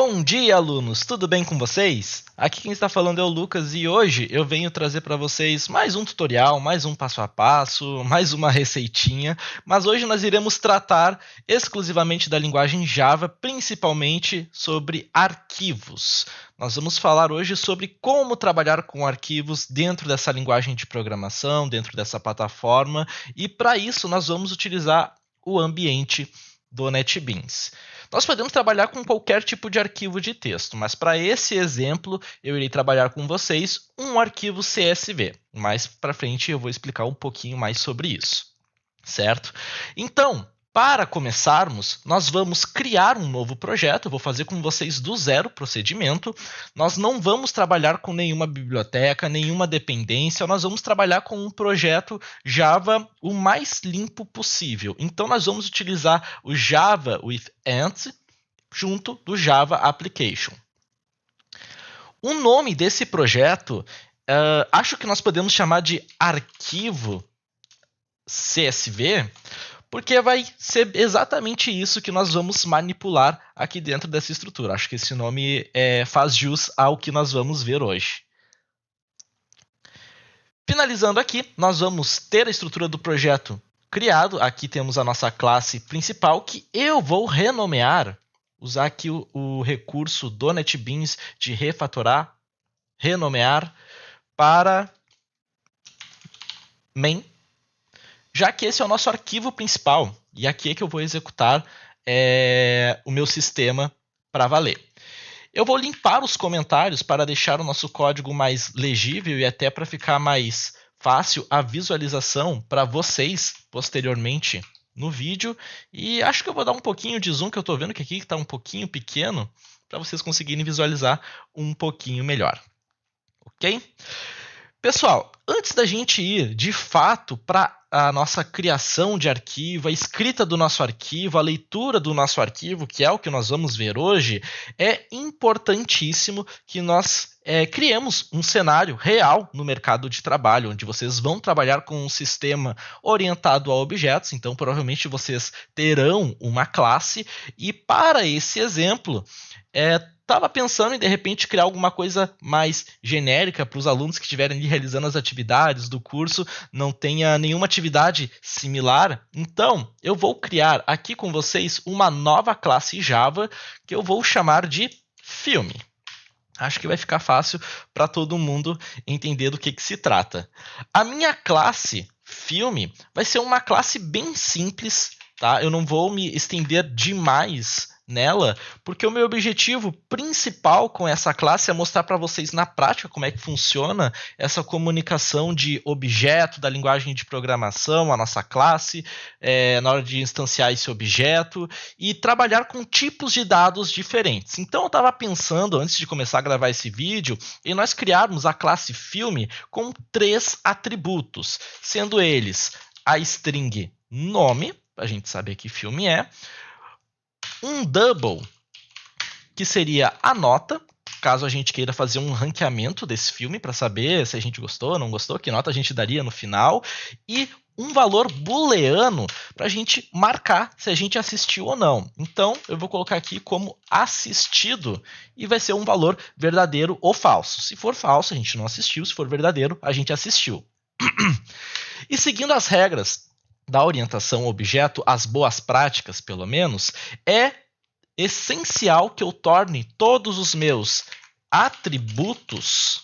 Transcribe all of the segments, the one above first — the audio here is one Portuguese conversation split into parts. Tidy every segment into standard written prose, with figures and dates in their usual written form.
Bom dia, alunos! Tudo bem com vocês? Aqui quem está falando é o Lucas e hoje eu venho trazer para vocês mais um tutorial, mais um passo a passo, mais uma receitinha, mas hoje nós iremos tratar exclusivamente da linguagem Java, principalmente sobre arquivos. Nós vamos falar hoje sobre como trabalhar com arquivos dentro dessa linguagem de programação, dentro dessa plataforma, e para isso nós vamos utilizar o ambiente do NetBeans. Nós podemos trabalhar com qualquer tipo de arquivo de texto, mas para esse exemplo eu irei trabalhar com vocês um arquivo CSV. Mais para frente eu vou explicar um pouquinho mais sobre isso, certo? Então, para começarmos, nós vamos criar um novo projeto. Eu vou fazer com vocês do zero o procedimento. Nós não vamos trabalhar com nenhuma biblioteca, nenhuma dependência. Nós vamos trabalhar com um projeto Java o mais limpo possível. Então, nós vamos utilizar o Java with Ants junto do Java Application. O nome desse projeto, acho que nós podemos chamar de arquivo CSV, porque vai ser exatamente isso que nós vamos manipular aqui dentro dessa estrutura. Acho que esse nome faz jus ao que nós vamos ver hoje. Finalizando aqui, nós vamos ter a estrutura do projeto criado. Aqui temos a nossa classe principal, que eu vou renomear, usar aqui o recurso do NetBeans de refatorar, renomear para main, já que esse é o nosso arquivo principal, e aqui é que eu vou executar o meu sistema para valer. Eu vou limpar os comentários para deixar o nosso código mais legível e até para ficar mais fácil a visualização para vocês posteriormente no vídeo. E acho que eu vou dar um pouquinho de zoom, que eu estou vendo que aqui está um pouquinho pequeno, para vocês conseguirem visualizar um pouquinho melhor. Ok? Pessoal, antes da gente ir de fato para a nossa criação de arquivo, a escrita do nosso arquivo, a leitura do nosso arquivo, que é o que nós vamos ver hoje, é importantíssimo que nós criemos um cenário real no mercado de trabalho, onde vocês vão trabalhar com um sistema orientado a objetos. Então, provavelmente vocês terão uma classe, e para esse exemplo, estava pensando em, de repente, criar alguma coisa mais genérica para os alunos que estiverem ali realizando as atividades do curso, não tenha nenhuma atividade similar. Então, eu vou criar aqui com vocês uma nova classe Java que eu vou chamar de filme. Acho que vai ficar fácil para todo mundo entender do que se trata. A minha classe filme vai ser uma classe bem simples, tá? Eu não vou me estender demais nela, porque o meu objetivo principal com essa classe é mostrar para vocês na prática como é que funciona essa comunicação de objeto da linguagem de programação, a nossa classe, na hora de instanciar esse objeto e trabalhar com tipos de dados diferentes. Então eu estava pensando, antes de começar a gravar esse vídeo, em nós criarmos a classe filme com 3 atributos, sendo eles a string nome, para a gente saber que filme é, um double, que seria a nota, caso a gente queira fazer um ranqueamento desse filme para saber se a gente gostou ou não gostou, que nota a gente daria no final, e um valor booleano para a gente marcar se a gente assistiu ou não. Então, eu vou colocar aqui como assistido e vai ser um valor verdadeiro ou falso. Se for falso, a gente não assistiu. Se for verdadeiro, a gente assistiu. E seguindo as regras da orientação ao objeto, as boas práticas, pelo menos, é essencial que eu torne todos os meus atributos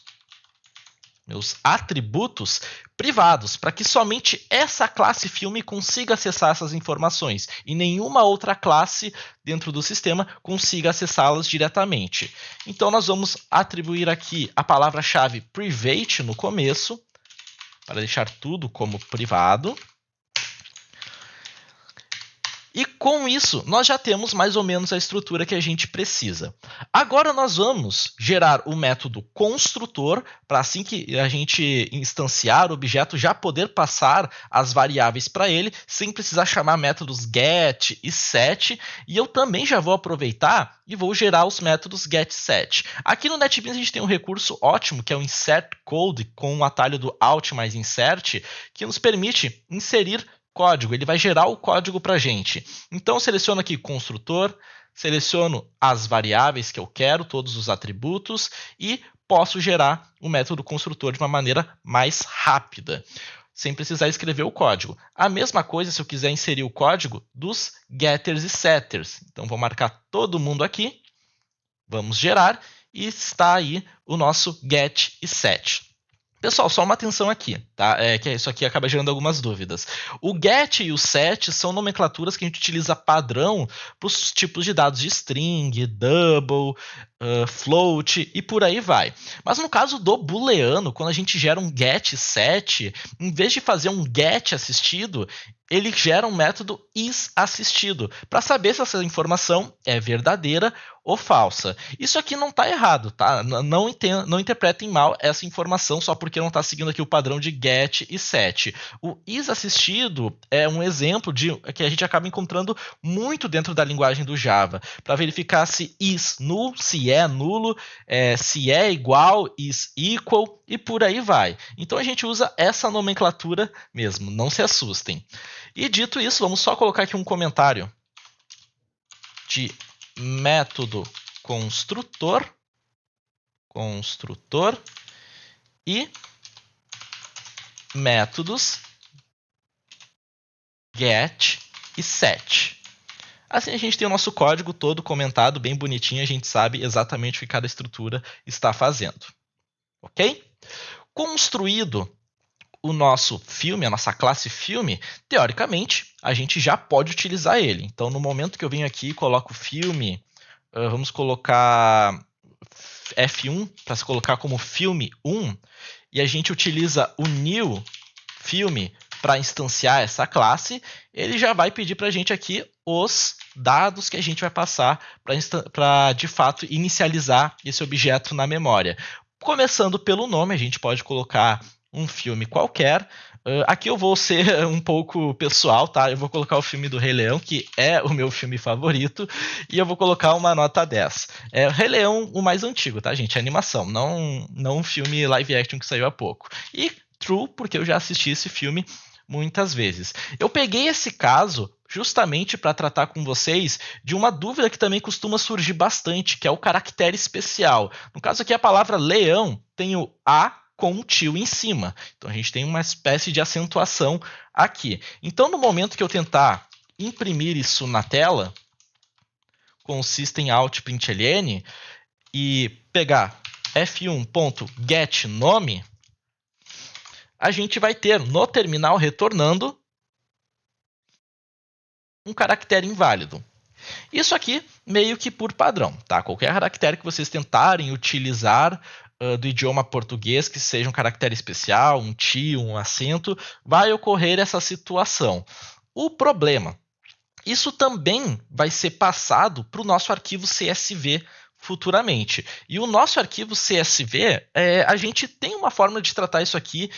privados, para que somente essa classe filme consiga acessar essas informações e nenhuma outra classe dentro do sistema consiga acessá-las diretamente. Então, nós vamos atribuir aqui a palavra-chave private no começo, para deixar tudo como privado. E com isso, nós já temos mais ou menos a estrutura que a gente precisa. Agora nós vamos gerar o método construtor, para assim que a gente instanciar o objeto, já poder passar as variáveis para ele, sem precisar chamar métodos get e set. E eu também já vou aproveitar e vou gerar os métodos get set. Aqui no NetBeans a gente tem um recurso ótimo, que é o insert code, com o atalho do alt mais insert, que nos permite inserir código, ele vai gerar o código para a gente. Então, eu seleciono aqui construtor, seleciono as variáveis que eu quero, todos os atributos, e posso gerar o método construtor de uma maneira mais rápida, sem precisar escrever o código. A mesma coisa se eu quiser inserir o código dos getters e setters. Então, vou marcar todo mundo aqui, vamos gerar, e está aí o nosso get e set. Pessoal, só uma atenção aqui, tá? Que isso aqui acaba gerando algumas dúvidas. O get e o set são nomenclaturas que a gente utiliza padrão para os tipos de dados de string, double, float e por aí vai. Mas no caso do booleano, quando a gente gera um get set, em vez de fazer um get assistido, ele gera um método isAssistido para saber se essa informação é verdadeira ou falsa. Isso aqui não está errado, tá? Não interpretem mal essa informação só porque não está seguindo aqui o padrão de get e set. O isAssistido é um exemplo que a gente acaba encontrando muito dentro da linguagem do Java, para verificar se is null, se é nulo, se é igual, is equal e por aí vai. Então a gente usa essa nomenclatura mesmo, não se assustem. E dito isso, vamos só colocar aqui um comentário de método construtor e métodos get e set. Assim a gente tem o nosso código todo comentado, bem bonitinho, a gente sabe exatamente o que cada estrutura está fazendo. Ok? Construído o nosso filme, a nossa classe filme, teoricamente, a gente já pode utilizar ele. Então, no momento que eu venho aqui e coloco filme, vamos colocar F1 para se colocar como filme 1, e a gente utiliza o new filme para instanciar essa classe, ele já vai pedir para a gente aqui os dados que a gente vai passar para, de fato, inicializar esse objeto na memória. Começando pelo nome, a gente pode colocar um filme qualquer. Aqui eu vou ser um pouco pessoal, tá? Eu vou colocar o filme do Rei Leão, que é o meu filme favorito, e eu vou colocar uma nota 10. O Rei Leão, o mais antigo, tá, gente? É animação, não um filme live action que saiu há pouco. E true, porque eu já assisti esse filme muitas vezes. Eu peguei esse caso justamente para tratar com vocês de uma dúvida que também costuma surgir bastante, que é o caractere especial. No caso aqui, a palavra leão tem o A com um tio em cima. Então, a gente tem uma espécie de acentuação aqui. Então, no momento que eu tentar imprimir isso na tela, com o systemout.println, e pegar f1.getNome, a gente vai ter no terminal retornando um caractere inválido. Isso aqui meio que por padrão, tá? Qualquer caractere que vocês tentarem utilizar do idioma português, que seja um caractere especial, um tio, um acento, vai ocorrer essa situação. O problema, isso também vai ser passado para o nosso arquivo CSV futuramente. E o nosso arquivo CSV, a gente tem uma forma de tratar isso aqui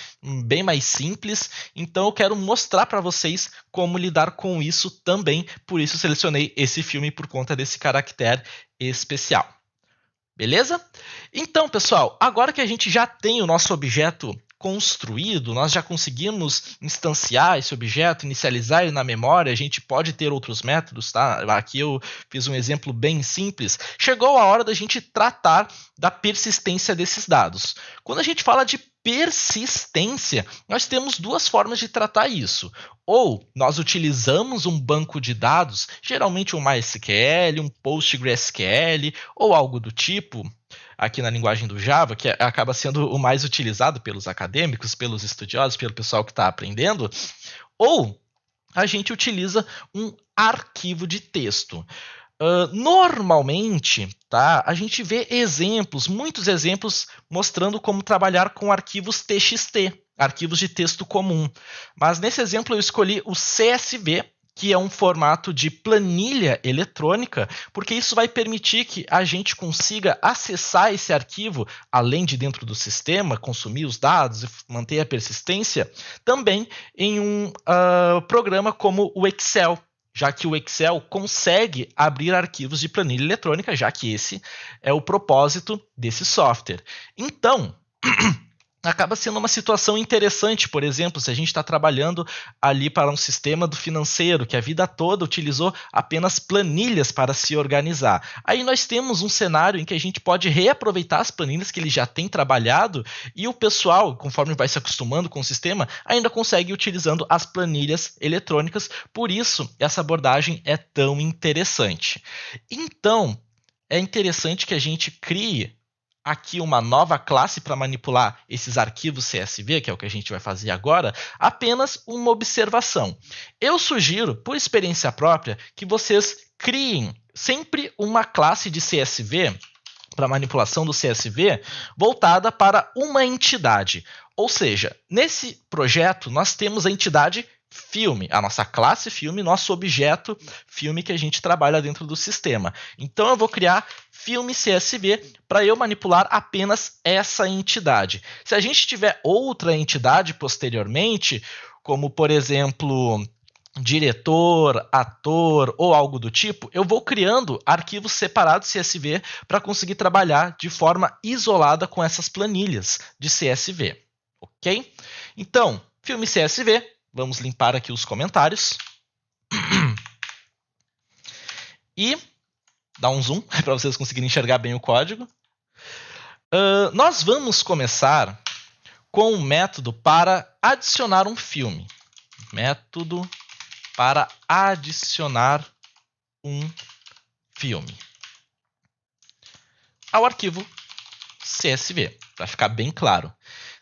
bem mais simples, então eu quero mostrar para vocês como lidar com isso também, por isso selecionei esse filme por conta desse caractere especial. Beleza? Então, pessoal, agora que a gente já tem o nosso objeto construído, nós já conseguimos instanciar esse objeto, inicializar ele na memória, a gente pode ter outros métodos, tá? Aqui eu fiz um exemplo bem simples. Chegou a hora da gente tratar da persistência desses dados. Quando a gente fala de persistência, nós temos duas formas de tratar isso. Ou nós utilizamos um banco de dados, geralmente um MySQL, um PostgreSQL ou algo do tipo, aqui na linguagem do Java, que acaba sendo o mais utilizado pelos acadêmicos, pelos estudiosos, pelo pessoal que está aprendendo, ou a gente utiliza um arquivo de texto. Normalmente, tá, a gente vê exemplos, muitos exemplos, mostrando como trabalhar com arquivos TXT, arquivos de texto comum. Mas nesse exemplo eu escolhi o CSV, que é um formato de planilha eletrônica, porque isso vai permitir que a gente consiga acessar esse arquivo, além de dentro do sistema, consumir os dados e manter a persistência, também em um programa como o Excel, já que o Excel consegue abrir arquivos de planilha eletrônica, já que esse é o propósito desse software. Então, acaba sendo uma situação interessante. Por exemplo, se a gente está trabalhando ali para um sistema do financeiro que a vida toda utilizou apenas planilhas para se organizar. Aí nós temos um cenário em que a gente pode reaproveitar as planilhas que ele já tem trabalhado e o pessoal, conforme vai se acostumando com o sistema, ainda consegue ir utilizando as planilhas eletrônicas. Por isso, essa abordagem é tão interessante. Então, é interessante que a gente crie aqui uma nova classe para manipular esses arquivos CSV, que é o que a gente vai fazer agora, apenas uma observação. Eu sugiro, por experiência própria, que vocês criem sempre uma classe de CSV, para manipulação do CSV, voltada para uma entidade. Ou seja, nesse projeto nós temos a entidade filme, a nossa classe filme, nosso objeto filme que a gente trabalha dentro do sistema. Então eu vou criar filme CSV para eu manipular apenas essa entidade. Se a gente tiver outra entidade posteriormente, como por exemplo diretor, ator ou algo do tipo, eu vou criando arquivos separados CSV para conseguir trabalhar de forma isolada com essas planilhas de CSV, ok? Então, filme CSV, vamos limpar aqui os comentários e dar um zoom para vocês conseguirem enxergar bem o código. Nós vamos começar com um método para adicionar um filme. Método para adicionar um filme ao arquivo CSV, para ficar bem claro.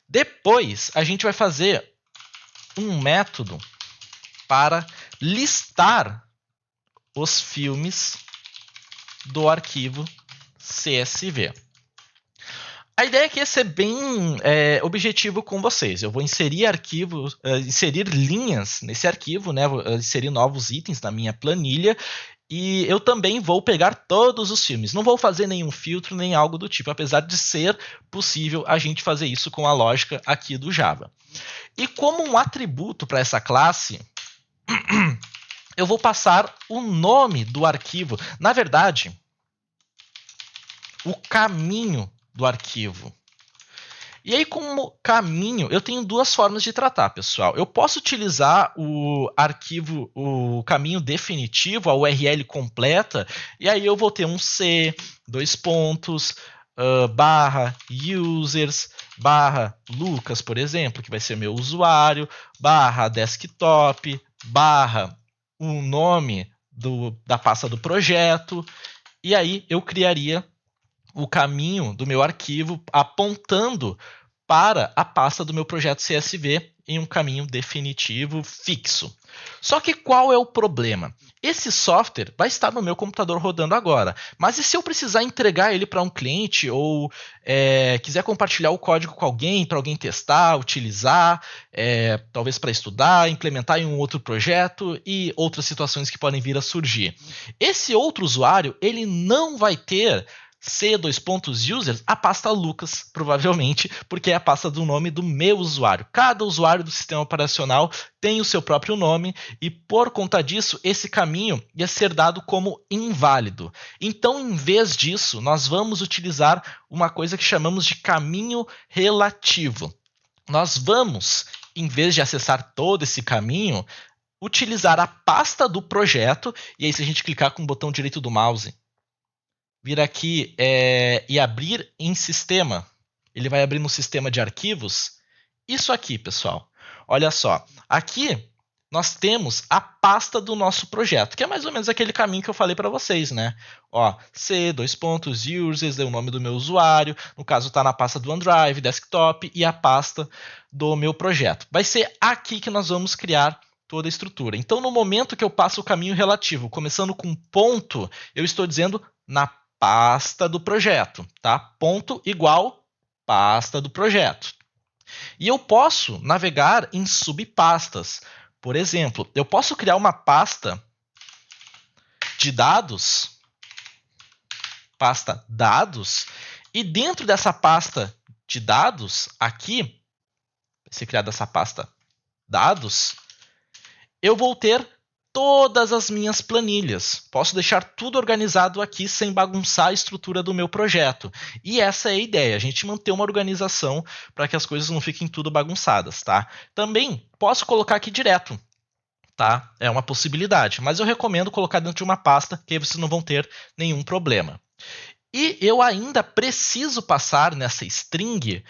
Depois, a gente vai fazer um método para listar os filmes do arquivo CSV. A ideia aqui é ser bem objetivo com vocês. Eu vou inserir arquivos, inserir linhas nesse arquivo, né? Vou inserir novos itens na minha planilha. E eu também vou pegar todos os filmes. Não vou fazer nenhum filtro nem algo do tipo, apesar de ser possível a gente fazer isso com a lógica aqui do Java. E como um atributo para essa classe, eu vou passar o nome do arquivo. Na verdade, o caminho do arquivo. E aí, como caminho, eu tenho duas formas de tratar, pessoal. Eu posso utilizar o arquivo, o caminho definitivo, a URL completa, e aí eu vou ter um C, dois pontos, barra users, barra Lucas, por exemplo, que vai ser meu usuário, barra desktop, barra o nome da pasta do projeto, e aí eu criaria o caminho do meu arquivo apontando para a pasta do meu projeto CSV em um caminho definitivo fixo. Só que qual é o problema? Esse software vai estar no meu computador rodando agora, mas e se eu precisar entregar ele para um cliente ou quiser compartilhar o código com alguém, para alguém testar, utilizar, talvez para estudar, implementar em um outro projeto e outras situações que podem vir a surgir? Esse outro usuário, ele não vai ter C:\users, a pasta Lucas, provavelmente, porque é a pasta do nome do meu usuário. Cada usuário do sistema operacional tem o seu próprio nome e, por conta disso, esse caminho ia ser dado como inválido. Então, em vez disso, nós vamos utilizar uma coisa que chamamos de caminho relativo. Nós vamos, em vez de acessar todo esse caminho, utilizar a pasta do projeto, e aí se a gente clicar com o botão direito do mouse, vir aqui e abrir em sistema, ele vai abrir no sistema de arquivos, isso aqui, pessoal. Olha só, aqui nós temos a pasta do nosso projeto, que é mais ou menos aquele caminho que eu falei para vocês, né? Ó, C:\users, é o nome do meu usuário, no caso está na pasta do OneDrive, desktop e a pasta do meu projeto. Vai ser aqui que nós vamos criar toda a estrutura. Então, no momento que eu passo o caminho relativo, começando com ponto, eu estou dizendo na pasta do projeto, tá? Ponto igual pasta do projeto. E eu posso navegar em subpastas. Por exemplo, eu posso criar uma pasta de dados, pasta dados, e dentro dessa pasta de dados, aqui, vai ser criada essa pasta dados, eu vou ter todas as minhas planilhas. Posso deixar tudo organizado aqui sem bagunçar a estrutura do meu projeto. E essa é a ideia, a gente manter uma organização para que as coisas não fiquem tudo bagunçadas, tá? Também posso colocar aqui direto, tá? É uma possibilidade, mas eu recomendo colocar dentro de uma pasta, que aí vocês não vão ter nenhum problema. E eu ainda preciso passar nessa string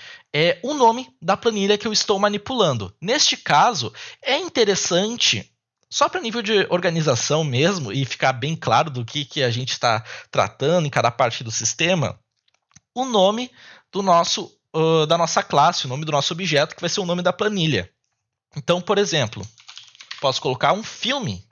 o nome da planilha que eu estou manipulando. Neste caso, é interessante, só para nível de organização mesmo, e ficar bem claro do que a gente está tratando em cada parte do sistema, o nome da nossa classe, o nome do nosso objeto, que vai ser o nome da planilha. Então, por exemplo, posso colocar um filme.csv.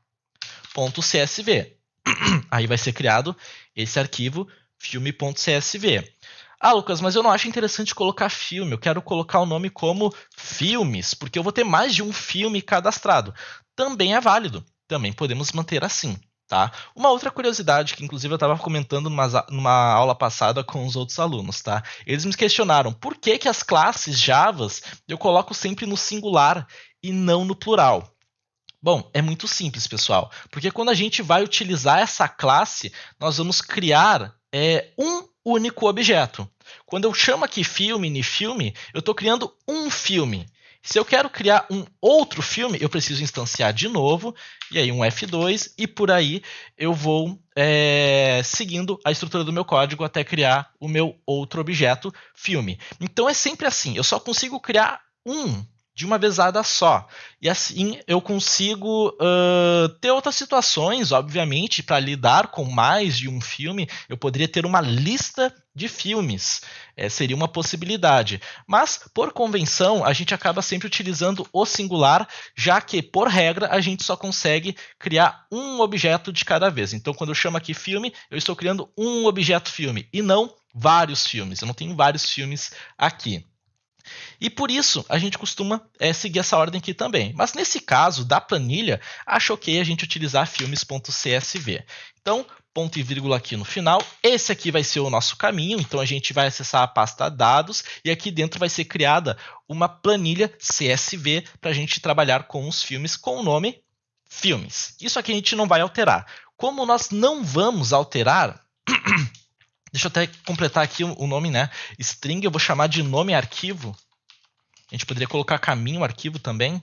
Aí vai ser criado esse arquivo filme.csv. Ah, Lucas, mas eu não acho interessante colocar filme. Eu quero colocar o nome como filmes, porque eu vou ter mais de um filme cadastrado. Também é válido. Também podemos manter assim, tá? Uma outra curiosidade que, inclusive, eu estava comentando numa aula passada com os outros alunos, tá? Eles me questionaram por que as classes Javas eu coloco sempre no singular e não no plural. Bom, é muito simples, pessoal, porque quando a gente vai utilizar essa classe, nós vamos criar um único objeto. Quando eu chamo aqui filme, eu estou criando um filme. Se eu quero criar um outro filme, eu preciso instanciar de novo, e aí um F2, e por aí eu vou seguindo a estrutura do meu código até criar o meu outro objeto, filme. Então é sempre assim, eu só consigo criar um de uma vezada só. E assim eu consigo ter outras situações, obviamente, para lidar com mais de um filme. Eu poderia ter uma lista de filmes, seria uma possibilidade. Mas, por convenção, a gente acaba sempre utilizando o singular, já que, por regra, a gente só consegue criar um objeto de cada vez. Então, quando eu chamo aqui filme, eu estou criando um objeto filme, e não vários filmes. Eu não tenho vários filmes aqui. E por isso a gente costuma seguir essa ordem aqui também. Mas nesse caso da planilha, acho ok a gente utilizar filmes.csv. Então, ponto e vírgula aqui no final. Esse aqui vai ser o nosso caminho. Então a gente vai acessar a pasta dados e aqui dentro vai ser criada uma planilha CSV para a gente trabalhar com os filmes com o nome filmes. Isso aqui a gente não vai alterar. Como nós não vamos alterar... Deixa eu até completar aqui o nome, né? String eu vou chamar de nome arquivo. A gente poderia colocar caminho arquivo também.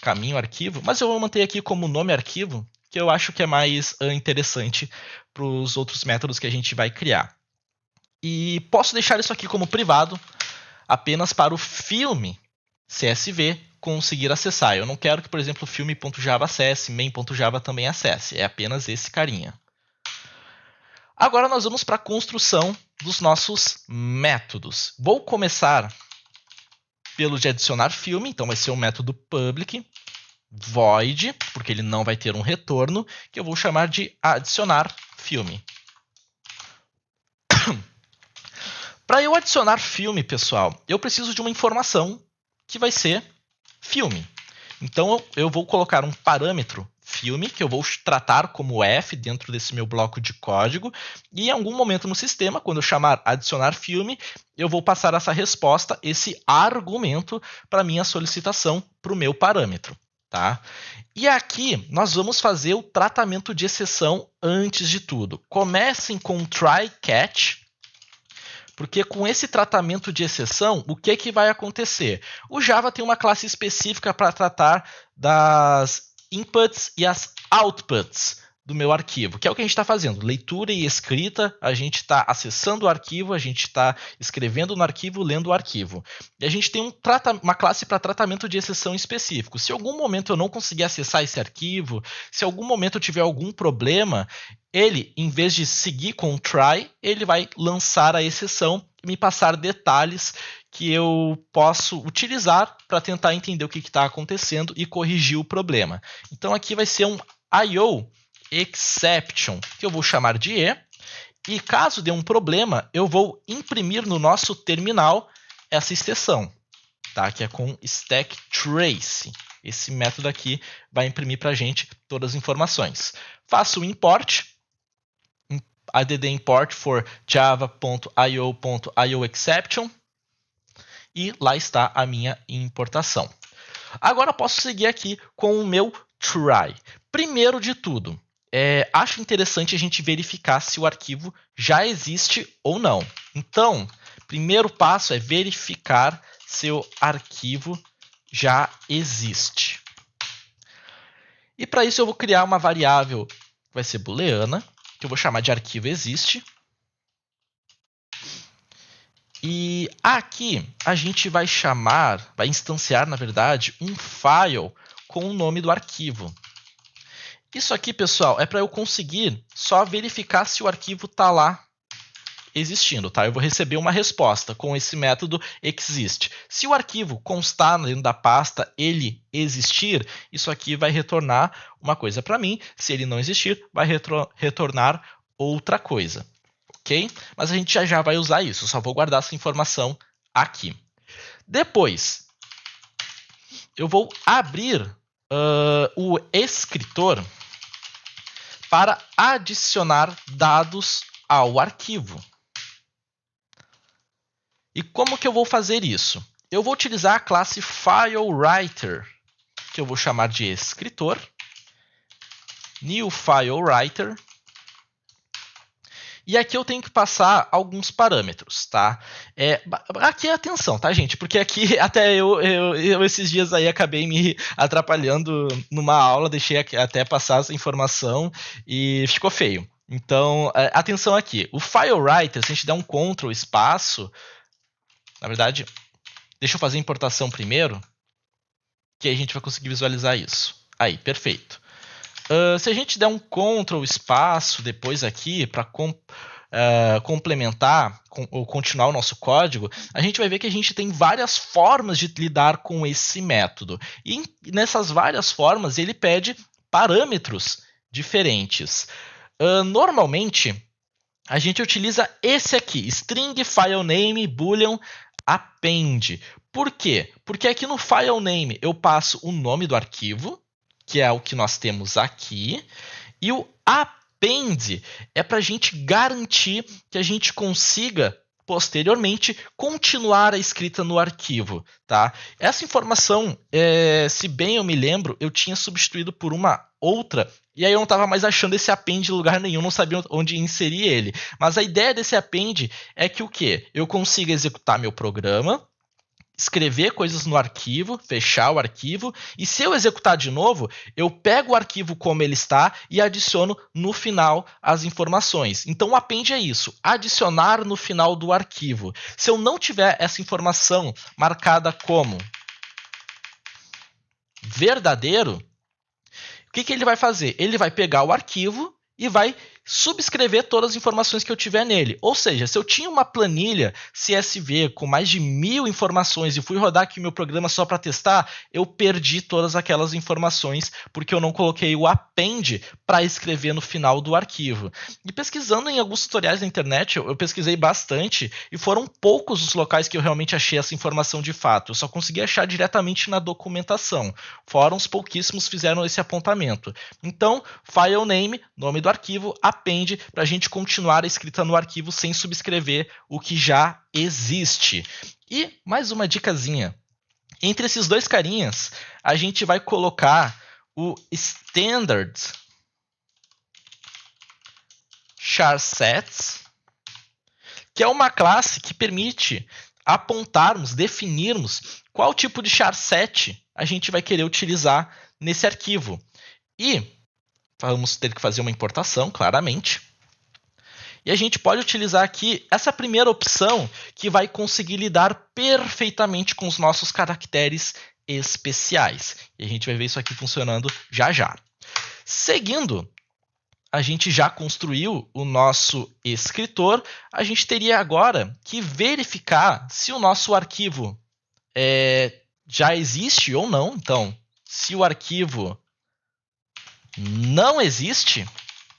Caminho arquivo. Mas eu vou manter aqui como nome arquivo, que eu acho que é mais interessante para os outros métodos que a gente vai criar. E posso deixar isso aqui como privado, apenas para o filme CSV conseguir acessar. Eu não quero que, por exemplo, o filme.java acesse, main.java também acesse. É apenas esse carinha. Agora nós vamos para a construção dos nossos métodos. Vou começar pelo de adicionar filme, então vai ser o método public void, porque ele não vai ter um retorno, que eu vou chamar de adicionar filme. Para eu adicionar filme, pessoal, eu preciso de uma informação que vai ser filme. Então eu vou colocar um parâmetro filme, que eu vou tratar como f dentro desse meu bloco de código, e em algum momento no sistema, quando eu chamar adicionar filme, eu vou passar essa resposta, esse argumento para minha solicitação para o meu parâmetro. Tá? E aqui nós vamos fazer o tratamento de exceção antes de tudo. Comecem com try catch, porque com esse tratamento de exceção, o que vai acontecer? O Java tem uma classe específica para tratar das inputs e as outputs do meu arquivo, que é o que a gente está fazendo. Leitura e escrita, a gente está acessando o arquivo, a gente está escrevendo no arquivo, lendo o arquivo. E a gente tem uma classe para tratamento de exceção específico. Se em algum momento eu não conseguir acessar esse arquivo, se em algum momento eu tiver algum problema, ele, em vez de seguir com o try, ele vai lançar a exceção e me passar detalhes que eu posso utilizar para tentar entender o que está acontecendo e corrigir o problema. Então aqui vai ser um IO exception, que eu vou chamar de E, e caso dê um problema, eu vou imprimir no nosso terminal essa exceção, tá? Que é com stack trace. Esse método aqui vai imprimir para a gente todas as informações. Faço o import, add import for java.io.ioexception, e lá está a minha importação. Agora posso seguir aqui com o meu try. Primeiro de tudo, acho interessante a gente verificar se o arquivo já existe ou não. Então, primeiro passo é verificar se o arquivo já existe. E para isso eu vou criar uma variável que vai ser booleana, que eu vou chamar de arquivo existe. E aqui a gente vai instanciar, na verdade, um file com o nome do arquivo. Isso aqui, pessoal, é para eu conseguir só verificar se o arquivo está lá existindo, tá? Eu vou receber uma resposta com esse método exist. Se o arquivo constar dentro da pasta ele existir, isso aqui vai retornar uma coisa para mim. Se ele não existir, vai retornar outra coisa, ok? Mas a gente já vai usar isso. Eu só vou guardar essa informação aqui. Depois, eu vou abrir o escritor para adicionar dados ao arquivo. E como que eu vou fazer isso? Eu vou utilizar a classe FileWriter, que eu vou chamar de escritor, new FileWriter, e aqui eu tenho que passar alguns parâmetros, tá? Aqui é atenção, tá, gente? Porque aqui até eu esses dias aí acabei me atrapalhando numa aula, deixei até passar essa informação e ficou feio. Então, atenção aqui. O FileWriter, se a gente der um Ctrl espaço, na verdade, deixa eu fazer a importação primeiro, que aí a gente vai conseguir visualizar isso. Aí, perfeito. Se a gente der um Ctrl espaço depois aqui para complementar ou continuar o nosso código, a gente vai ver que a gente tem várias formas de lidar com esse método. E nessas várias formas ele pede parâmetros diferentes. Normalmente, a gente utiliza esse aqui, string filename boolean append. Por quê? Porque aqui no filename eu passo o nome do arquivo, que é o que nós temos aqui, e o append é para a gente garantir que a gente consiga posteriormente continuar a escrita no arquivo, tá? Essa informação, se bem eu me lembro, eu tinha substituído por uma outra, e aí eu não estava mais achando esse append em lugar nenhum, não sabia onde inserir ele. Mas a ideia desse append é que o quê? Eu consiga executar meu programa, escrever coisas no arquivo, fechar o arquivo, e se eu executar de novo, eu pego o arquivo como ele está e adiciono no final as informações. Então o append é isso, adicionar no final do arquivo. Se eu não tiver essa informação marcada como verdadeiro, o que ele vai fazer? Ele vai pegar o arquivo e vai subscrever todas as informações que eu tiver nele. Ou seja, se eu tinha uma planilha CSV com mais de 1000 informações e fui rodar aqui o meu programa só para testar, eu perdi todas aquelas informações porque eu não coloquei o append para escrever no final do arquivo. E pesquisando em alguns tutoriais na internet, eu pesquisei bastante e foram poucos os locais que eu realmente achei essa informação de fato. Eu só consegui achar diretamente na documentação. Fóruns pouquíssimos fizeram esse apontamento. Então, filename, nome do arquivo, append para a gente continuar a escrita no arquivo sem subscrever o que já existe. E mais uma dicasinha. Entre esses dois carinhas, a gente vai colocar o standard charSets, que é uma classe que permite apontarmos, definirmos qual tipo de charset a gente vai querer utilizar nesse arquivo. E vamos ter que fazer uma importação, claramente. E a gente pode utilizar aqui essa primeira opção que vai conseguir lidar perfeitamente com os nossos caracteres especiais. E a gente vai ver isso aqui funcionando já já. Seguindo, a gente já construiu o nosso escritor. A gente teria agora que verificar se o nosso arquivo já existe ou não. Então, se o arquivo não existe,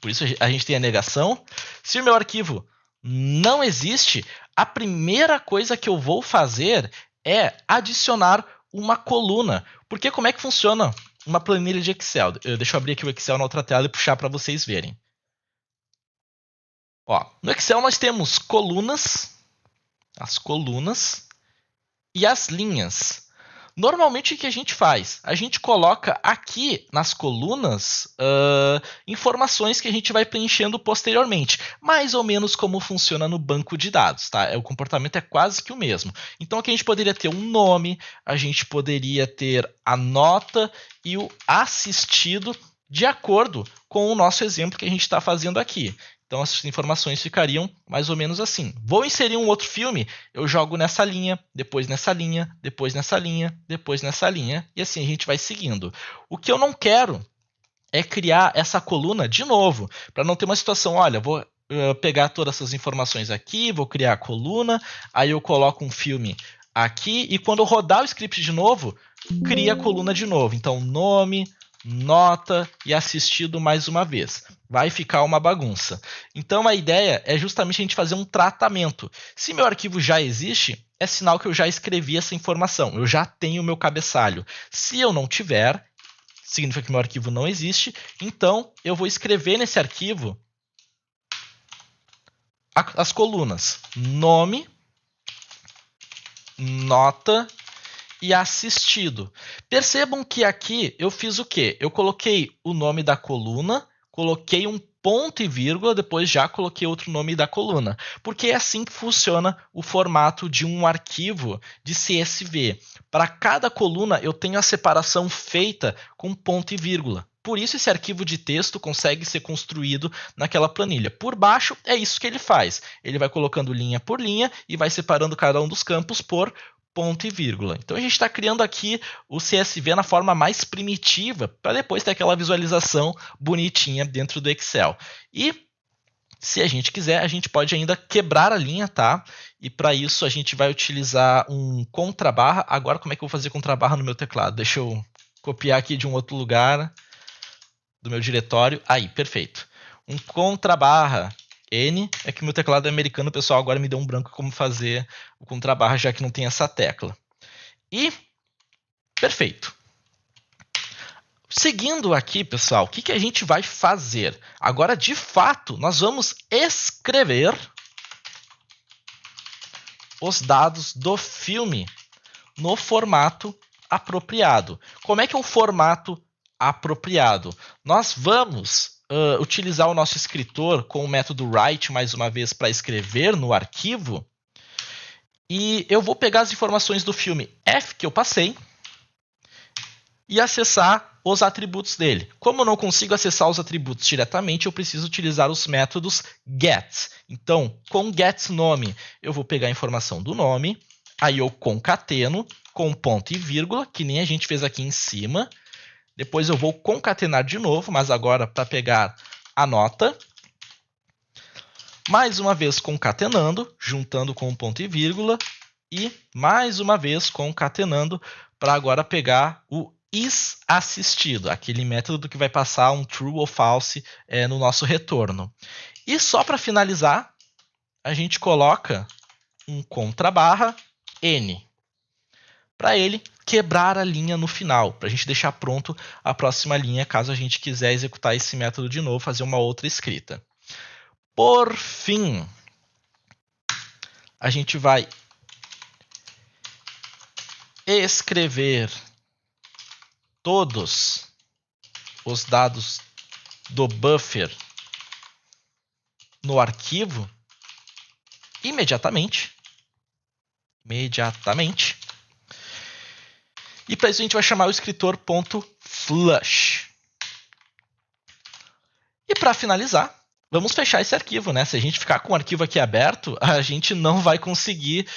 por isso a gente tem a negação. Se o meu arquivo não existe, a primeira coisa que eu vou fazer é adicionar uma coluna. Porque como é que funciona uma planilha de Excel? Deixa eu abrir aqui o Excel na outra tela e puxar para vocês verem. No Excel nós temos colunas, as colunas e as linhas. Normalmente o que a gente faz? A gente coloca aqui nas colunas informações que a gente vai preenchendo posteriormente, mais ou menos como funciona no banco de dados, tá? O comportamento é quase que o mesmo. Então aqui a gente poderia ter um nome, a gente poderia ter a nota e o assistido de acordo com o nosso exemplo que a gente está fazendo aqui. Então essas informações ficariam mais ou menos assim. Vou inserir um outro filme, eu jogo nessa linha, depois nessa linha, depois nessa linha, depois nessa linha, e assim a gente vai seguindo. O que eu não quero é criar essa coluna de novo, para não ter uma situação, olha, vou pegar todas essas informações aqui, vou criar a coluna, aí eu coloco um filme aqui, e quando eu rodar o script de novo, cria a coluna de novo. Então, nome, nota e assistido mais uma vez. Vai ficar uma bagunça. Então a ideia é justamente a gente fazer um tratamento. Se meu arquivo já existe, é sinal que eu já escrevi essa informação. Eu já tenho o meu cabeçalho. Se eu não tiver, significa que meu arquivo não existe. Então eu vou escrever nesse arquivo as colunas nome, nota e assistido. Percebam que aqui eu fiz o quê? Eu coloquei o nome da coluna, coloquei um ponto e vírgula, depois já coloquei outro nome da coluna. Porque é assim que funciona o formato de um arquivo de CSV. Para cada coluna eu tenho a separação feita com ponto e vírgula. Por isso esse arquivo de texto consegue ser construído naquela planilha. Por baixo é isso que ele faz. Ele vai colocando linha por linha e vai separando cada um dos campos por ponto e vírgula. Então a gente está criando aqui o CSV na forma mais primitiva para depois ter aquela visualização bonitinha dentro do Excel. E se a gente quiser, a gente pode ainda quebrar a linha, tá? E para isso a gente vai utilizar um contrabarra. Agora como é que eu vou fazer contrabarra no meu teclado? Deixa eu copiar aqui de um outro lugar do meu diretório. Aí, perfeito. Um contrabarra N, é que meu teclado é americano, o pessoal agora me deu um branco como fazer o contrabarra, já que não tem essa tecla. E, perfeito. Seguindo aqui, pessoal, o que a gente vai fazer? Agora, de fato, nós vamos escrever os dados do filme no formato apropriado. Como é que é um formato apropriado? Nós vamos utilizar o nosso escritor com o método write, mais uma vez, para escrever no arquivo. E eu vou pegar as informações do filme F que eu passei e acessar os atributos dele. Como eu não consigo acessar os atributos diretamente, eu preciso utilizar os métodos get. Então, com getNome, eu vou pegar a informação do nome, aí eu concateno com ponto e vírgula, que nem a gente fez aqui em cima. Depois eu vou concatenar de novo, mas agora para pegar a nota. Mais uma vez concatenando, juntando com um ponto e vírgula. E mais uma vez concatenando para agora pegar o isAssistido, aquele método que vai passar um true ou false no nosso retorno. E só para finalizar, a gente coloca um contrabarra N. Para ele quebrar a linha no final, para a gente deixar pronto a próxima linha, caso a gente quiser executar esse método de novo, fazer uma outra escrita. Por fim, a gente vai escrever todos os dados do buffer no arquivo imediatamente. E para isso a gente vai chamar o escritor.flush. E para finalizar, vamos fechar esse arquivo, né? Se a gente ficar com o arquivo aqui aberto, a gente não vai conseguir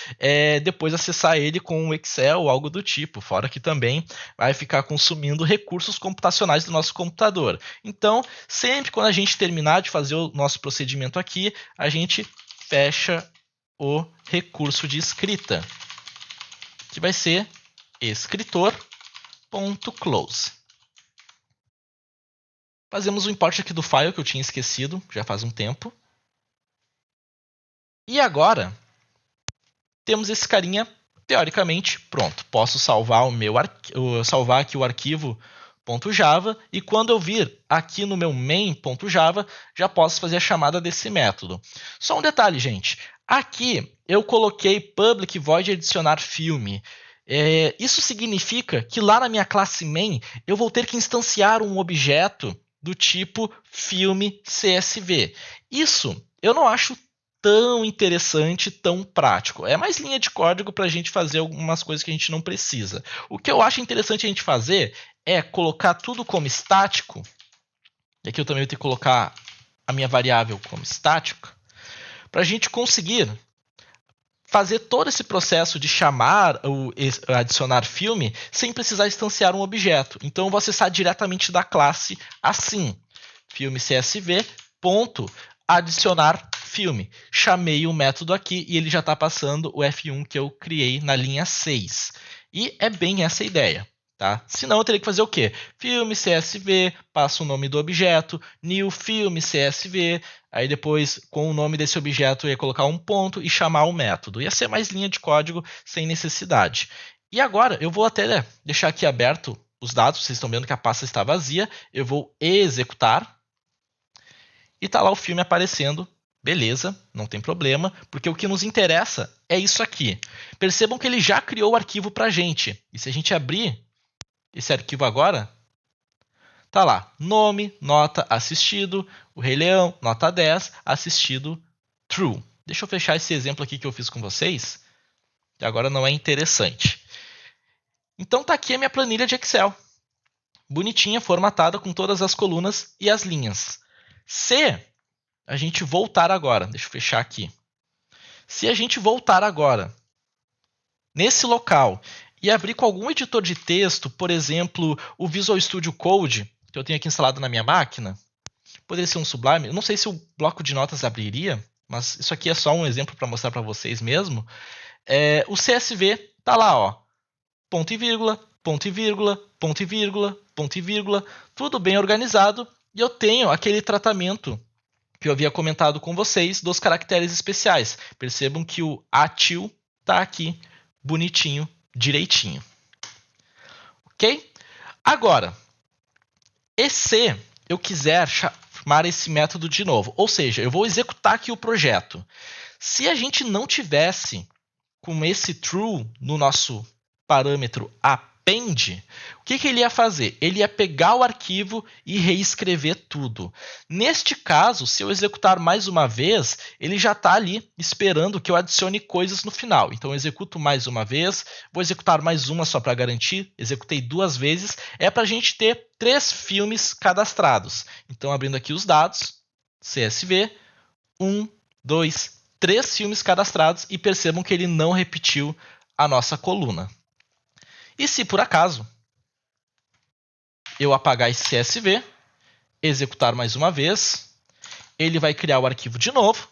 depois acessar ele com o Excel ou algo do tipo. Fora que também vai ficar consumindo recursos computacionais do nosso computador. Então, sempre quando a gente terminar de fazer o nosso procedimento aqui, a gente fecha o recurso de escrita, que vai ser escritor.close. Fazemos o import aqui do file que eu tinha esquecido, já faz um tempo. E agora, temos esse carinha, teoricamente, pronto. Posso salvar salvar aqui o arquivo .java e quando eu vir aqui no meu main.java, já posso fazer a chamada desse método. Só um detalhe, gente. Aqui eu coloquei public void adicionar filme. Isso significa que lá na minha classe main eu vou ter que instanciar um objeto do tipo filme CSV. Isso eu não acho tão interessante, tão prático. É mais linha de código para a gente fazer algumas coisas que a gente não precisa. O que eu acho interessante a gente fazer é colocar tudo como estático. E aqui eu também vou ter que colocar a minha variável como estático, para a gente conseguir fazer todo esse processo de chamar ou adicionar filme sem precisar instanciar um objeto. Então eu vou acessar diretamente da classe assim, filme CSV, ponto, adicionar filme. Chamei o método aqui e ele já está passando o F1 que eu criei na linha 6. E é bem essa a ideia. Tá? Senão eu teria que fazer o quê? Filme CSV, passa o nome do objeto, new filme CSV, aí depois com o nome desse objeto eu ia colocar um ponto e chamar o método. Ia ser mais linha de código sem necessidade. E agora eu vou até deixar aqui aberto os dados, vocês estão vendo que a pasta está vazia, eu vou executar e está lá o filme aparecendo. Beleza, não tem problema, porque o que nos interessa é isso aqui. Percebam que ele já criou o arquivo para a gente. E se a gente abrir esse arquivo agora, tá lá, nome, nota, assistido, o Rei Leão, nota 10, assistido, true. Deixa eu fechar esse exemplo aqui que eu fiz com vocês, que agora não é interessante. Então tá aqui a minha planilha de Excel, bonitinha, formatada com todas as colunas e as linhas. Se a gente voltar agora, deixa eu fechar aqui. Se a gente voltar agora nesse local e abrir com algum editor de texto, por exemplo, o Visual Studio Code, que eu tenho aqui instalado na minha máquina, poderia ser um Sublime, eu não sei se o bloco de notas abriria, mas isso aqui é só um exemplo para mostrar para vocês mesmo. O CSV está lá, ó, ponto e vírgula, ponto e vírgula, ponto e vírgula, ponto e vírgula, tudo bem organizado, e eu tenho aquele tratamento que eu havia comentado com vocês dos caracteres especiais. Percebam que o ATIL está aqui, bonitinho, direitinho. Ok? Agora, e se eu quiser chamar esse método de novo? Ou seja, eu vou executar aqui o projeto. Se a gente não tivesse com esse true no nosso parâmetro append, o que ele ia fazer? Ele ia pegar o arquivo e reescrever tudo. Neste caso, se eu executar mais uma vez, ele já está ali esperando que eu adicione coisas no final. Então eu executo mais uma vez, vou executar mais uma só para garantir, executei 2 vezes, é para a gente ter 3 filmes cadastrados. Então abrindo aqui os dados, CSV, 1, 2, 3 filmes cadastrados e percebam que ele não repetiu a nossa coluna. E se por acaso eu apagar esse CSV, executar mais uma vez, ele vai criar o arquivo de novo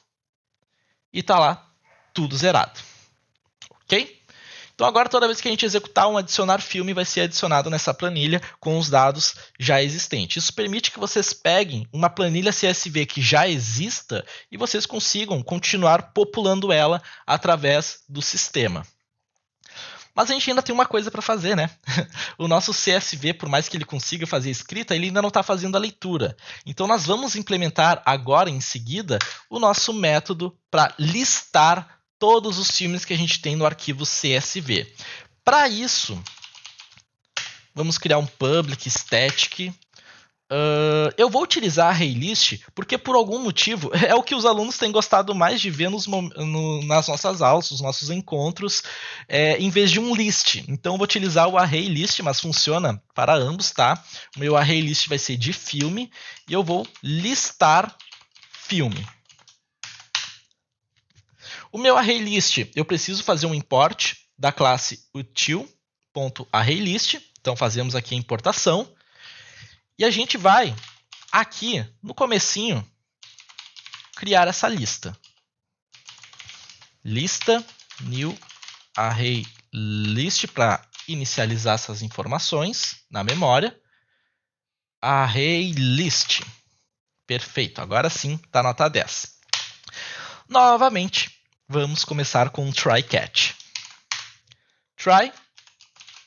e está lá tudo zerado. Ok? Então agora toda vez que a gente executar um adicionar filme vai ser adicionado nessa planilha com os dados já existentes. Isso permite que vocês peguem uma planilha CSV que já exista e vocês consigam continuar populando ela através do sistema. Mas a gente ainda tem uma coisa para fazer, né? O nosso CSV, por mais que ele consiga fazer escrita, ele ainda não está fazendo a leitura. Então nós vamos implementar agora, em seguida, o nosso método para listar todos os filmes que a gente tem no arquivo CSV. Para isso, vamos criar um public static. Eu vou utilizar a ArrayList porque, por algum motivo, é o que os alunos têm gostado mais de ver nas nossas aulas, nos nossos encontros, em vez de um list. Então, eu vou utilizar o ArrayList, mas funciona para ambos, tá? O meu ArrayList vai ser de filme e eu vou listar filme. O meu ArrayList, eu preciso fazer um import da classe util.ArrayList. Então, fazemos aqui a importação. E a gente vai, aqui, no comecinho, criar essa lista. Lista new array list para inicializar essas informações na memória. Array list. Perfeito, agora sim está nota 10. Novamente, vamos começar com um try catch. Try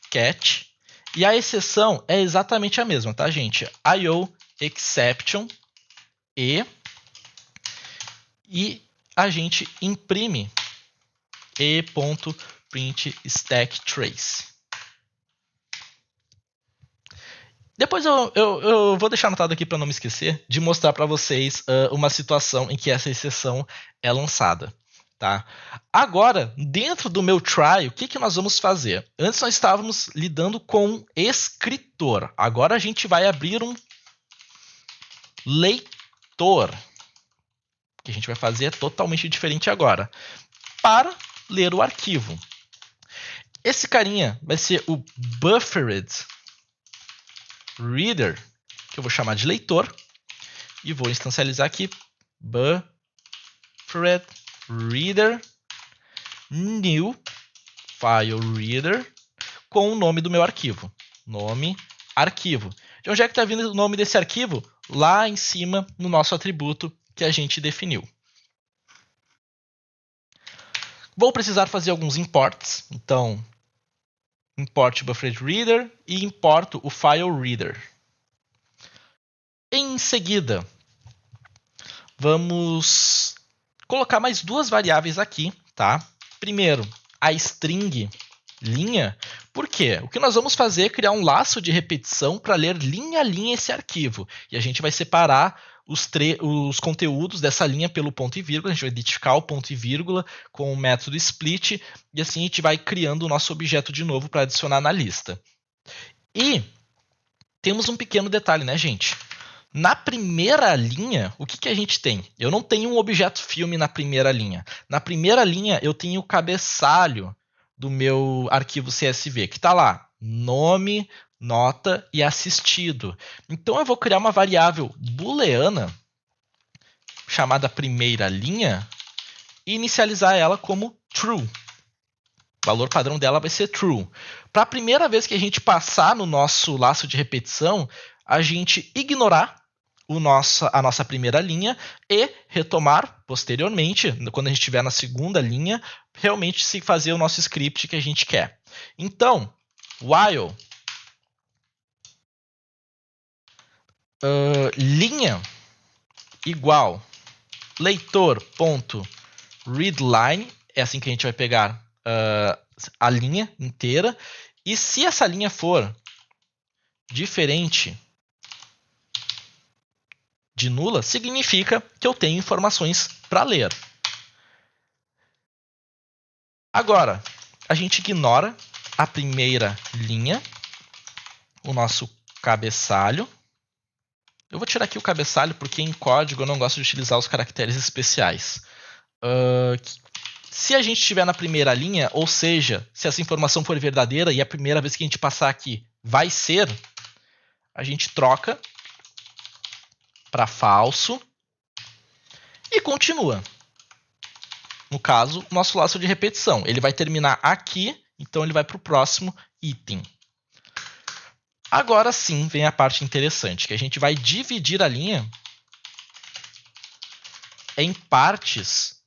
catch. E a exceção é exatamente a mesma, tá, gente? IO exception e a gente imprime e.true. print stack trace. Depois eu vou deixar anotado aqui para não me esquecer de mostrar para vocês uma situação em que essa exceção é lançada. Tá? Agora, dentro do meu try, o que nós vamos fazer? Antes nós estávamos lidando com escritor. Agora a gente vai abrir um leitor. O que a gente vai fazer é totalmente diferente agora. Para ler o arquivo. Esse carinha vai ser o buffered reader, que eu vou chamar de leitor, e vou instancializar aqui buffered reader new file reader com o nome do meu arquivo. Nome arquivo. De onde é que está vindo o nome desse arquivo? Lá em cima no nosso atributo que a gente definiu. Vou precisar fazer alguns imports, então import buffered reader e importo o file reader. Em seguida, vamos colocar mais duas variáveis aqui, tá? Primeiro, a string linha. Por quê? O que nós vamos fazer é criar um laço de repetição para ler linha a linha esse arquivo. E a gente vai separar os conteúdos dessa linha pelo ponto e vírgula. A gente vai identificar o ponto e vírgula com o método split. E assim a gente vai criando o nosso objeto de novo para adicionar na lista. E temos um pequeno detalhe, né, gente? Na primeira linha, o que a gente tem? Eu não tenho um objeto filme na primeira linha. Na primeira linha, eu tenho o cabeçalho do meu arquivo CSV, que está lá, nome, nota e assistido. Então, eu vou criar uma variável booleana, chamada primeira linha, e inicializar ela como true. O valor padrão dela vai ser true. Para a primeira vez que a gente passar no nosso laço de repetição, a gente ignorar a nossa primeira linha e retomar posteriormente, quando a gente estiver na segunda linha, realmente se fazer o nosso script que a gente quer. Então, while linha igual leitor.readline, é assim que a gente vai pegar a linha inteira, e se essa linha for diferente de nula, significa que eu tenho informações para ler. Agora, a gente ignora a primeira linha, o nosso cabeçalho. Eu vou tirar aqui o cabeçalho porque em código eu não gosto de utilizar os caracteres especiais. Se a gente estiver na primeira linha, ou seja, se essa informação for verdadeira e a primeira vez que a gente passar aqui vai ser, a gente troca para falso e continua. No caso, o nosso laço de repetição. Ele vai terminar aqui, então ele vai para o próximo item. Agora sim vem a parte interessante, que a gente vai dividir a linha em partes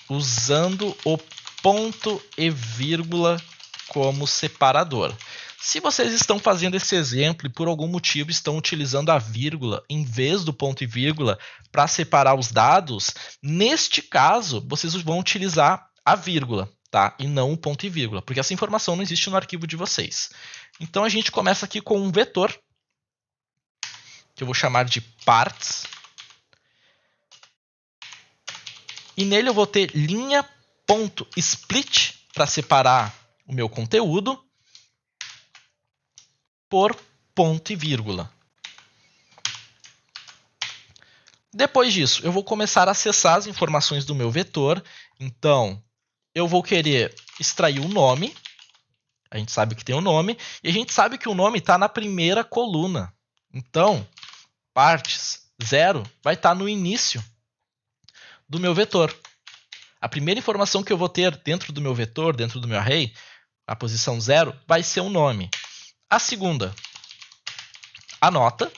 usando o ponto e vírgula como separador. Se vocês estão fazendo esse exemplo e por algum motivo estão utilizando a vírgula em vez do ponto e vírgula para separar os dados, neste caso vocês vão utilizar a vírgula, tá? E não o ponto e vírgula, porque essa informação não existe no arquivo de vocês. Então a gente começa aqui com um vetor, que eu vou chamar de parts. E nele eu vou ter linha.split para separar o meu conteúdo por ponto e vírgula. Depois disso, eu vou começar a acessar as informações do meu vetor. Então, eu vou querer extrair o nome. A gente sabe que tem o nome. E a gente sabe que o nome está na primeira coluna. Então, partes 0 vai estar no início do meu vetor. A primeira informação que eu vou ter dentro do meu vetor, dentro do meu array, a posição 0, vai ser o nome. A segunda, a nota.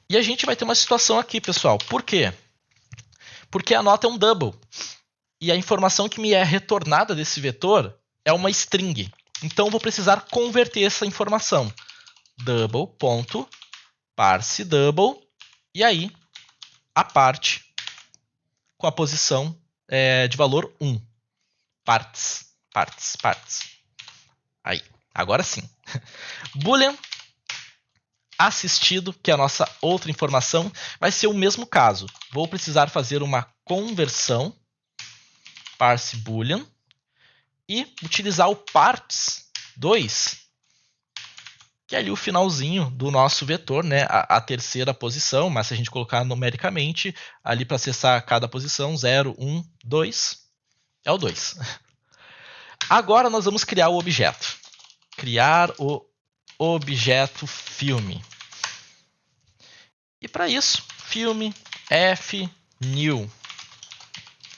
E a gente vai ter uma situação aqui, pessoal. Por quê? Porque a nota é um double. E a informação que me é retornada desse vetor é uma string. Então, eu vou precisar converter essa informação. Double.parse double. E aí, a parte com a posição de valor 1. partes. Aí, agora sim. Boolean assistido, que é a nossa outra informação, vai ser o mesmo caso. Vou precisar fazer uma conversão, parse boolean, e utilizar o parts2, que é ali o finalzinho do nosso vetor, né? A terceira posição, mas se a gente colocar numericamente, ali para acessar cada posição, 0, 1, 2, é o 2. Agora nós vamos criar o objeto. Criar o objeto filme. E para isso, filme, f, new.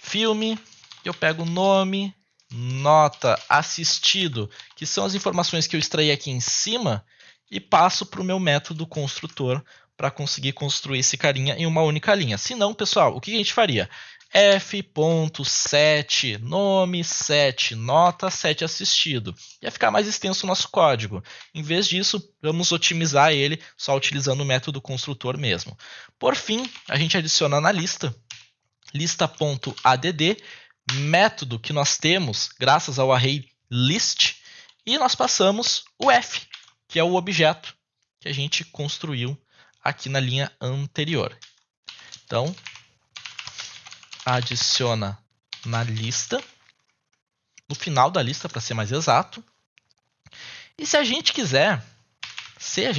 Filme, eu pego nome, nota, assistido, que são as informações que eu extraí aqui em cima, e passo para o meu método construtor para conseguir construir esse carinha em uma única linha. Se não, pessoal, o que a gente faria? f.set nome, set nota, set assistido. Ia ficar mais extenso o nosso código. Em vez disso, vamos otimizar ele só utilizando o método construtor mesmo. Por fim, a gente adiciona na lista, lista.add, método que nós temos graças ao array list, e nós passamos o f, que é o objeto que a gente construiu aqui na linha anterior. Então, adiciona na lista, no final da lista, para ser mais exato. E se a gente quiser, a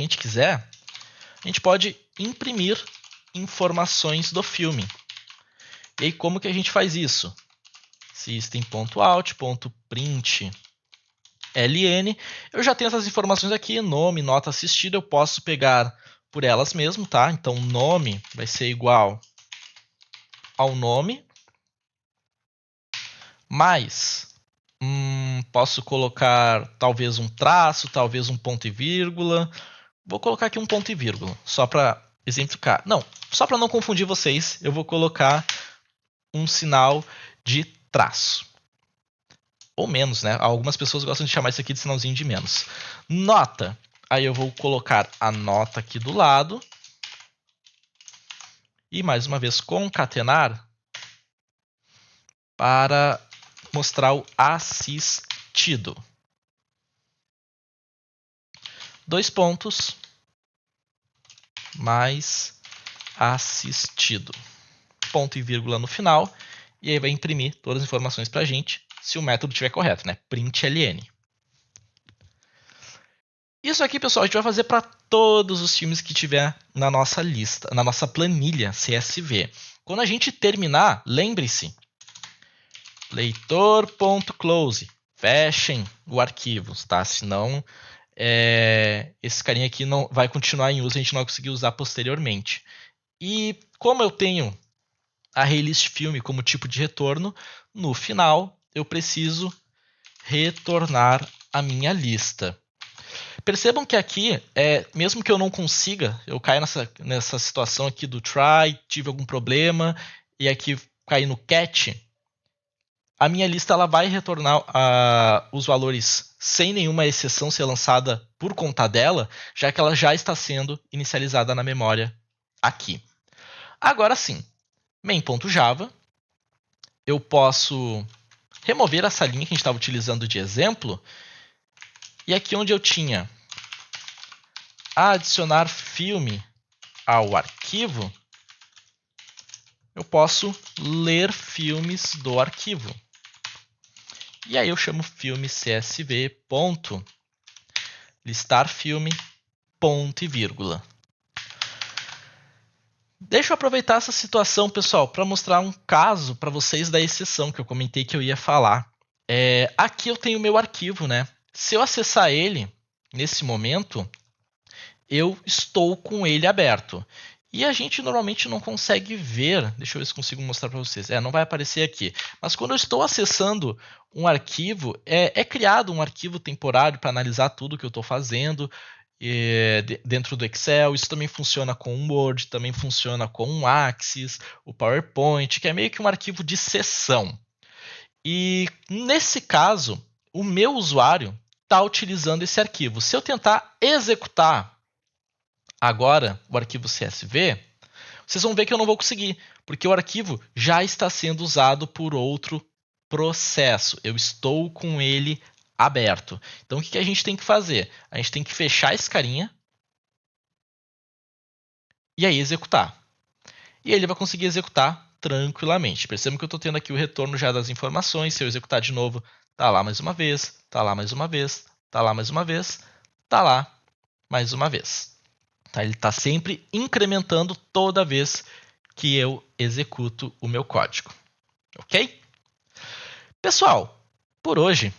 gente pode imprimir informações do filme. E aí, como que a gente faz isso? System.out.println. Eu já tenho essas informações aqui, nome, nota assistida, eu posso pegar por elas mesmo, tá? Então, nome vai ser igual ao nome, mais posso colocar talvez um traço, talvez um ponto e vírgula. Vou colocar aqui um ponto e vírgula, só para exemplificar. Não, só para não confundir vocês, eu vou colocar um sinal de traço. Ou menos, né? Algumas pessoas gostam de chamar isso aqui de sinalzinho de menos. Nota. Aí eu vou colocar a nota aqui do lado. E mais uma vez concatenar para mostrar o assistido. 2 pontos mais assistido. Ponto e vírgula no final. E aí vai imprimir todas as informações para a gente, se o método estiver correto, né? Println. Isso aqui, pessoal, a gente vai fazer para todos os filmes que tiver na nossa lista, na nossa planilha CSV. Quando a gente terminar, lembre-se, leitor.close, fechem o arquivo, tá? Senão esse carinha aqui não vai continuar em uso, a gente não vai conseguir usar posteriormente. E como eu tenho ArrayList filme como tipo de retorno, no final eu preciso retornar a minha lista. Percebam que aqui, mesmo que eu não consiga, eu caio nessa situação aqui do try, tive algum problema, e aqui caí no catch, a minha lista ela vai retornar os valores sem nenhuma exceção ser lançada por conta dela, já que ela já está sendo inicializada na memória aqui. Agora sim, main.java, eu posso remover essa linha que a gente estava utilizando de exemplo, e aqui onde eu tinha adicionar filme ao arquivo, eu posso ler filmes do arquivo. E aí eu chamo filme csv ponto listar filme ponto e vírgula. Deixa eu aproveitar essa situação, pessoal, para mostrar um caso para vocês da exceção que eu comentei que eu ia falar. Aqui eu tenho o meu arquivo, né? Se eu acessar ele nesse momento, eu estou com ele aberto. E a gente normalmente não consegue ver, deixa eu ver se consigo mostrar para vocês, não vai aparecer aqui, mas quando eu estou acessando um arquivo, é criado um arquivo temporário para analisar tudo que eu estou fazendo dentro do Excel. Isso também funciona com o Word, também funciona com o Axis, o PowerPoint, que é meio que um arquivo de sessão. E nesse caso, o meu usuário está utilizando esse arquivo. Se eu tentar executar agora o arquivo CSV, vocês vão ver que eu não vou conseguir, porque o arquivo já está sendo usado por outro processo, eu estou com ele aberto. Então, o que a gente tem que fazer? A gente tem que fechar esse carinha e aí executar. E aí ele vai conseguir executar tranquilamente. Percebam que eu estou tendo aqui o retorno já das informações. Se eu executar de novo, tá lá mais uma vez, tá lá mais uma vez, tá lá mais uma vez, tá lá mais uma vez. Tá? Ele está sempre incrementando toda vez que eu executo o meu código. Ok? Pessoal, por hoje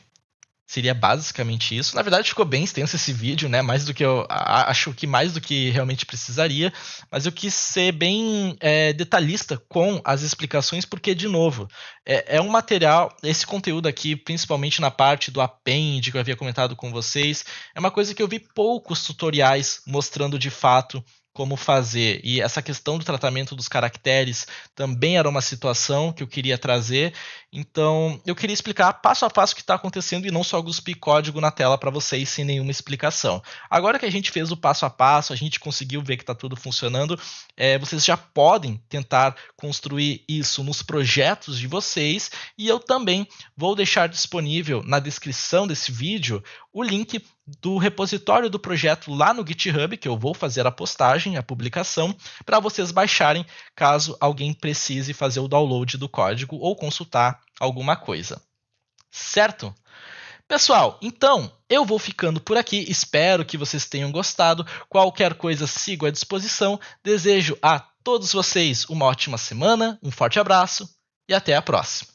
seria basicamente isso. Na verdade, ficou bem extenso esse vídeo, né? Mais do que eu acho que mais do que realmente precisaria. Mas eu quis ser bem detalhista com as explicações, porque, de novo, é um material. Esse conteúdo aqui, principalmente na parte do append que eu havia comentado com vocês, é uma coisa que eu vi poucos tutoriais mostrando de fato como fazer. E essa questão do tratamento dos caracteres também era uma situação que eu queria trazer. Então, eu queria explicar passo a passo o que está acontecendo e não só cuspir código na tela para vocês sem nenhuma explicação. Agora que a gente fez o passo a passo, a gente conseguiu ver que está tudo funcionando, vocês já podem tentar construir isso nos projetos de vocês, e eu também vou deixar disponível na descrição desse vídeo o link do repositório do projeto lá no GitHub, que eu vou fazer a postagem, a publicação, para vocês baixarem caso alguém precise fazer o download do código ou consultar alguma coisa. Certo? Pessoal, então eu vou ficando por aqui. Espero que vocês tenham gostado. Qualquer coisa, sigo à disposição. Desejo a todos vocês uma ótima semana, um forte abraço e até a próxima.